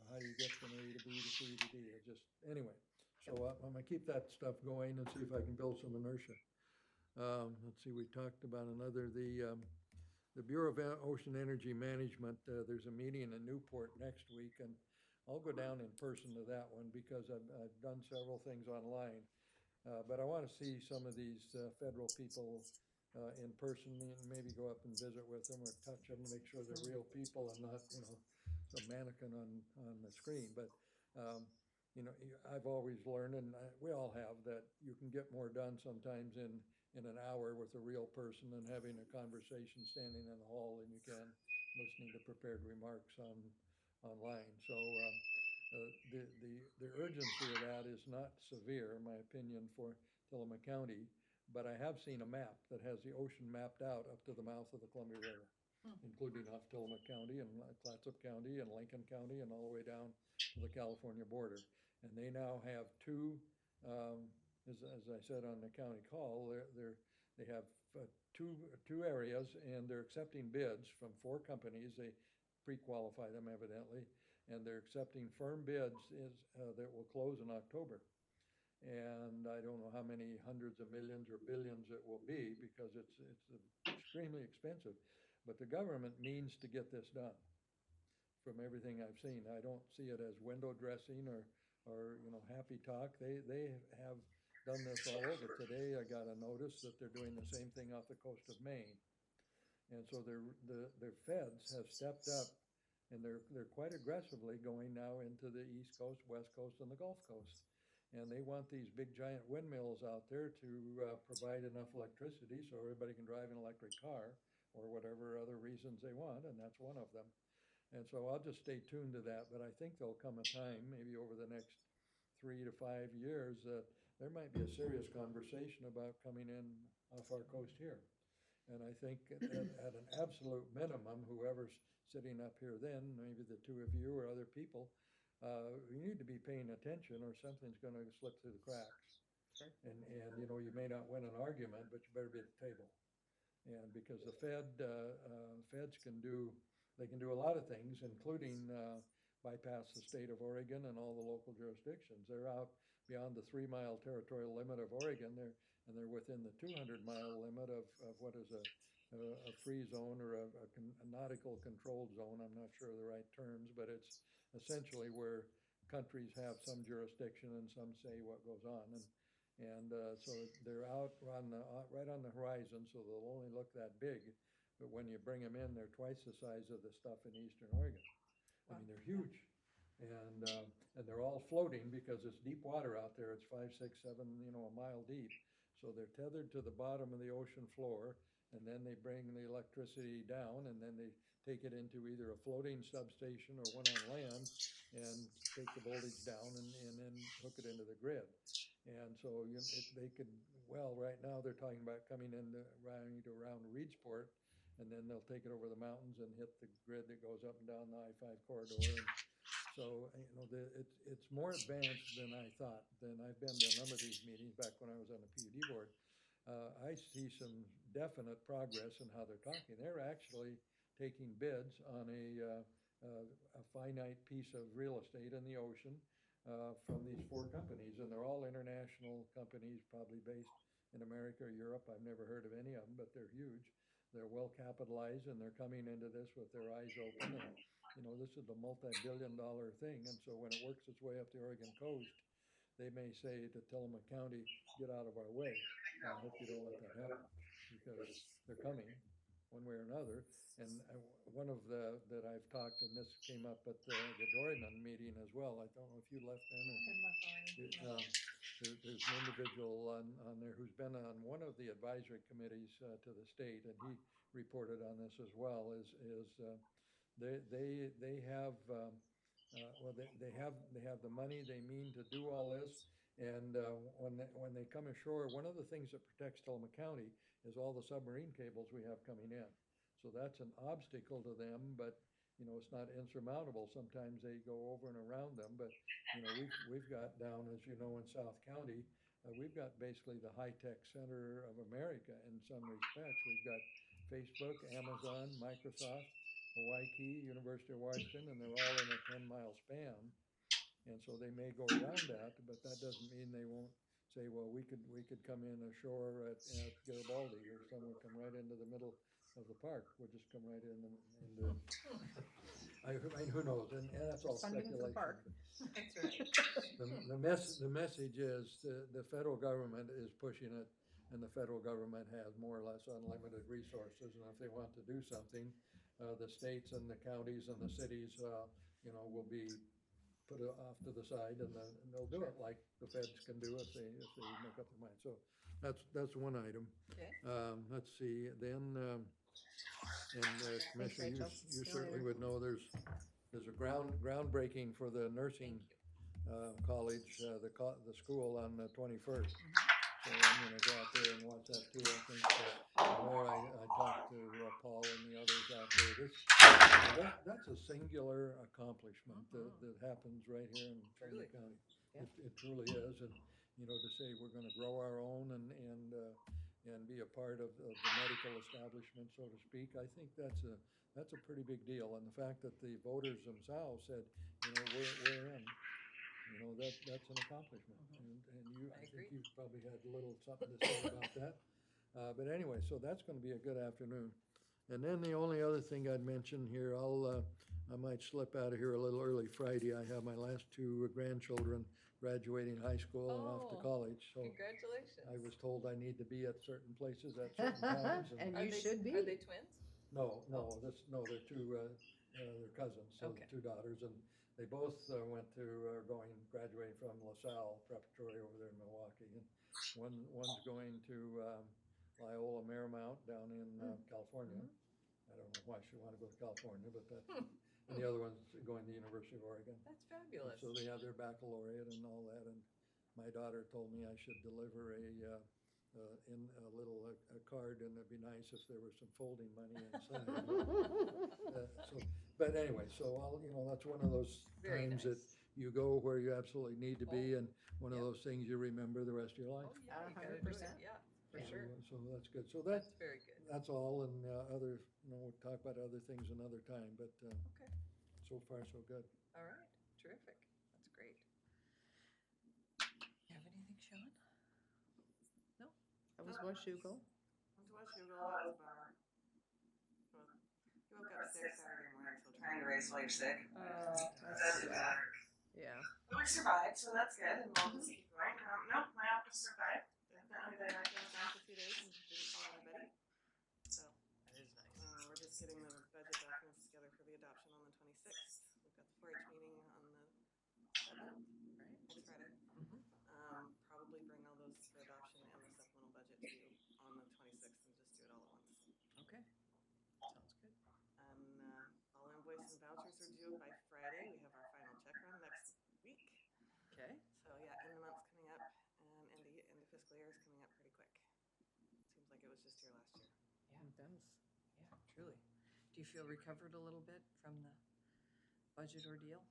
how you get from A to B to C to D. It just, anyway. So I'm gonna keep that stuff going and see if I can build some inertia. Let's see, we talked about another, the Bureau of Ocean Energy Management, there's a meeting in Newport next week, and I'll go down in person to that one because I've done several things online. But I want to see some of these federal people in person, and maybe go up and visit with them or touch them, make sure they're real people and not, you know, some mannequin on the screen. But you know, I've always learned, and we all have, that you can get more done sometimes in an hour with a real person than having a conversation standing in the hall and you can listening to prepared remarks online. So the urgency of that is not severe, in my opinion, for Tillamook County, but I have seen a map that has the ocean mapped out up to the mouth of the Columbia River, including off Tillamook County and Clatsop County and Lincoln County and all the way down to the California border. And they now have 2, as I said on the county call, they have two areas, and they're accepting bids from 4 companies. They pre-qualify them evidently, and they're accepting firm bids that will close in October. And I don't know how many hundreds of millions or billions it will be, because it's extremely expensive. But the government means to get this done. From everything I've seen, I don't see it as window dressing or you know, happy talk. They have done this all over. Today I got a notice that they're doing the same thing off the coast of Maine. And so their feds have stepped up, and they're quite aggressively going now into the East Coast, West Coast, and the Gulf Coast. And they want these big giant windmills out there to provide enough electricity so everybody can drive an electric car or whatever other reasons they want, and that's one of them. And so I'll just stay tuned to that, but I think there'll come a time, maybe over the next 3 to 5 years, that there might be a serious conversation about coming in off our coast here. And I think at an absolute minimum, whoever's sitting up here then, maybe the 2 of you or other people, you need to be paying attention, or something's going to slip through the cracks. Sure. And you know, you may not win an argument, but you better be at the table. And because the feds can do a lot of things, including bypass the state of Oregon and all the local jurisdictions. They're out beyond the 3-mile territorial limit of Oregon. They're within the 200-mile limit of what is a a free zone or a nautical controlled zone. I'm not sure of the right terms, but it's essentially where countries have some jurisdiction and some say what goes on. And so they're out on right on the horizon, so they'll only look that big. But when you bring them in, they're twice the size of the stuff in Eastern Oregon. I mean, they're huge. And they're all floating because it's deep water out there. It's 5, 6, 7, a mile deep. So they're tethered to the bottom of the ocean floor, and then they bring the electricity down, and then they take it into either a floating substation or one on land and take the voltage down and then hook it into the grid. And so they could, right now they're talking about coming in around Reedsport, and then they'll take it over the mountains and hit the grid that goes up and down the I-5 corridor. And so, it's more advanced than I thought. I've been to a number of these meetings back when I was on the PUD board. I see some definite progress in how they're talking. They're actually taking bids on a finite piece of real estate in the ocean from these 4 companies, and they're all international companies, probably based in America or Europe. I've never heard of any of them, but they're huge. They're well capitalized, and they're coming into this with their eyes open. And, this is a multi-billion-dollar thing, and so when it works its way up the Oregon coast, they may say to Tillamook County, get out of our way. And I hope you don't let that happen, because they're coming one way or another. And one of that I've talked, and this came up at the Doryman meeting as well. I don't know if you left then or. There's an individual on there who's been on one of the advisory committees to the state, and he reported on this as well. They have they have the money. They mean to do all this, and when they come ashore, one of the things that protects Tillamook County is all the submarine cables we have coming in. So that's an obstacle to them, but it's not insurmountable. Sometimes they go over and around them, but we've got down, as you know, in South County, we've got basically the high-tech center of America in some respects. We've got Facebook, Amazon, Microsoft, Hawaii, University of Washington, and they're all in a 10-mile span. And so they may go around that, but that doesn't mean they won't say, well, we could come in ashore at Garibaldi or somewhere, come right into the middle of the park. We'll just come right in and I mean, who knows? And that's all Funding for the speculation. park. That's right. The message is the federal government is pushing it, and the federal government has more or less unlimited resources. And if they want to do something, the states and the counties and the cities, will be put off to the side, and they'll do it like the feds can do if they make up their mind. So that's one item. Okay. Let's see, then, Commissioner, Rachel. you See you certainly later. would know there's a groundbreaking for the nursing college, the school on the 21st. So I'm gonna go out there and watch that too. I think the more I talked to Paul and the others out there, that's a singular accomplishment that happens right here in Tillamook County. Yeah. It truly is, and to say we're gonna grow our own and be a part of the medical establishment, so to speak, I think that's a pretty big deal. And the fact that the voters themselves said, we're in. That's an accomplishment, and I think you probably had a little something to say about that. But anyway, so that's gonna be a good afternoon. And then the only other thing I'd mention here, I might slip out of here a little early Friday. I have my last 2 grandchildren graduating high school and off to Oh, college, so Congratulations. I was told I need to be at certain places at certain times. And Are you they- should be. Are they twins? No, they're 2, they're cousins, so Okay. 2 daughters, and they both graduating from LaSalle Preparatory over there in Milwaukee, and one's going to Loyola Marymount down in California. I don't know why she wanted to go to California, but and the other one's going to the University of Oregon. That's fabulous. So they have their baccalaureate and all that, and my daughter told me I should deliver a card, and it'd be nice if there was some folding money inside. But anyway, so that's one of those Very times that nice. you go where you absolutely need to be, and one of Yep. those things you remember the rest of your life. Oh, yeah, you gotta do it. 100%. Yeah, for Yeah. sure. So that's good. So That's very good. that's all, and we'll talk about other things another time, but Okay, so far so good. all right, terrific. That's great. You have anything, Sean? That was Washougal. Went to Washougal, that was a bummer. sick Saturday morning, so trying to race while you're sick. That's too bad. Yeah. But we survived, so that's good, and we'll just keep going. Nope, my office survived. Definitely, they knocked us down for 2 days and didn't call anybody. So, That is nice. we're just getting the budget documents together for the adoption on the 26th. We've got the 4-H meeting on the 7th, Right? next Friday. Mhm. Probably bring all those for adoption and the supplemental budget to you on the 26th and just do it all at once. Okay, sounds good. And all invoices and vouchers are due by Friday. We have our final check run next week. Okay, So yeah, end of month's coming up, and end of fiscal year is coming up pretty quick. Seems like it was just here last year. It does. yeah, truly. Do you feel recovered a little bit from the budget ordeal?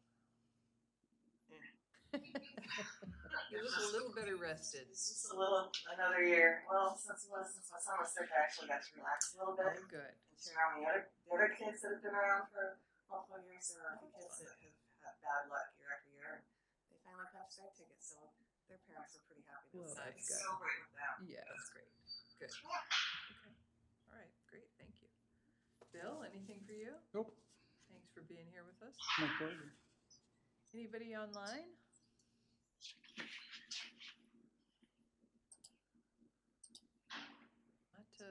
You look a little better rested. It's just another year. Well, since my son was sick, I actually got to relax a little Oh, bit. good. And cheer on the other kids that have been around for multiple years. There are a few kids that have had bad luck year after year. They finally punched their ticket, so their parents were pretty happy to Well, see that's us good. celebrate with them. Yeah, that's great. Good. Okay. All right, great, thank you. Bill, anything for you? Nope, Thanks for being here with us. my pleasure. Anybody online? Not to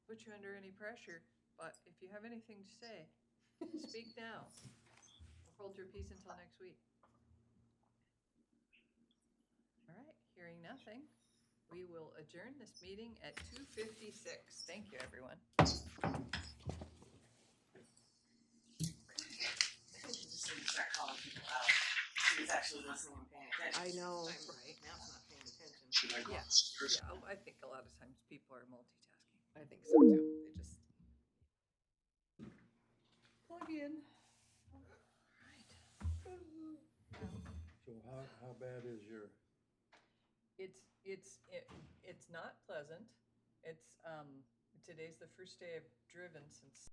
put you under any pressure, but if you have anything to say, speak now. Or hold your peace until next week. All right, hearing nothing, we will adjourn this meeting at 2:56. Thank you, everyone. I think you just need to start calling people out. Who's actually listening and paying attention. I know. Right now, it's not paying attention. Yeah, yeah, I think a lot of times people are multitasking. I think so too. They just. Plug in. So how bad is your, It's not pleasant. It's, today's the first day I've driven since